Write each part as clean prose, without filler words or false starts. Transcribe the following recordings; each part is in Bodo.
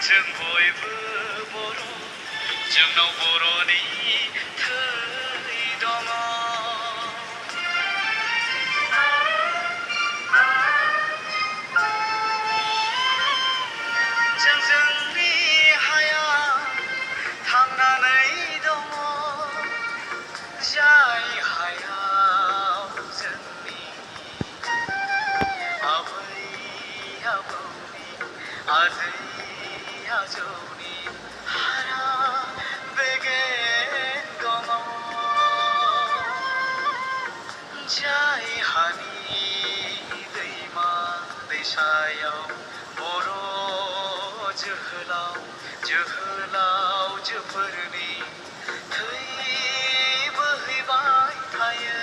जों बयबो बर' जोंनाव बर'नि थै दङ जों जोंनि हायाव थांनानै दङ जाय हायाव जोंनि आबै आबौनि आजै आजौनि हारा बेगें दङ जाय हानि दैमा दैसायाव बर' जोहोलावजोफोरनि थै बोहैबाय थायो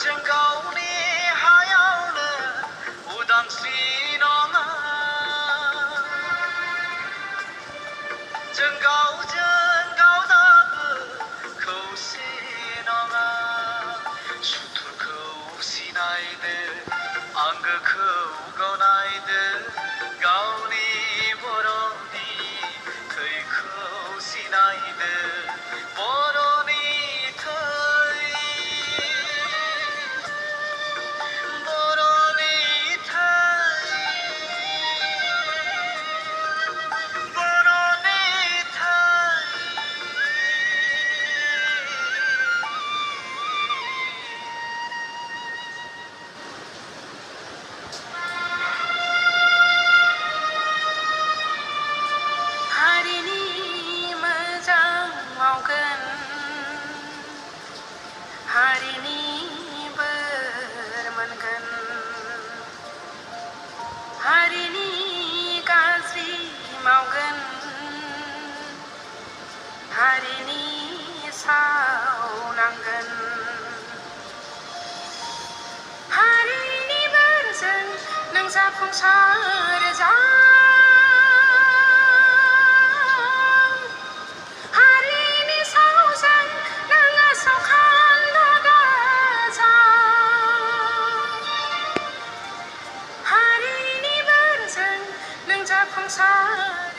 जों गावनि हायावनो उदांस्रि नङा जों गावजों गाव दाबो खौसे नङा सुथुरखौ सिनायदो आंगोखौ गनायदो गावनि बर'नि थैखौ सिनायदो बर'नि थै बर'नि थै बर'नि थै हारिनि मोजां मावगोन हारिनि बोर मोनगोन हारिनि गाज्रि मावगोन हारिनि सावनांगोन हारिनि बोरजों नों जाफुंसार जा हारिनि सावजों नों आसखान्दा दाजा हारिनि बोरजों नों जाफुंसार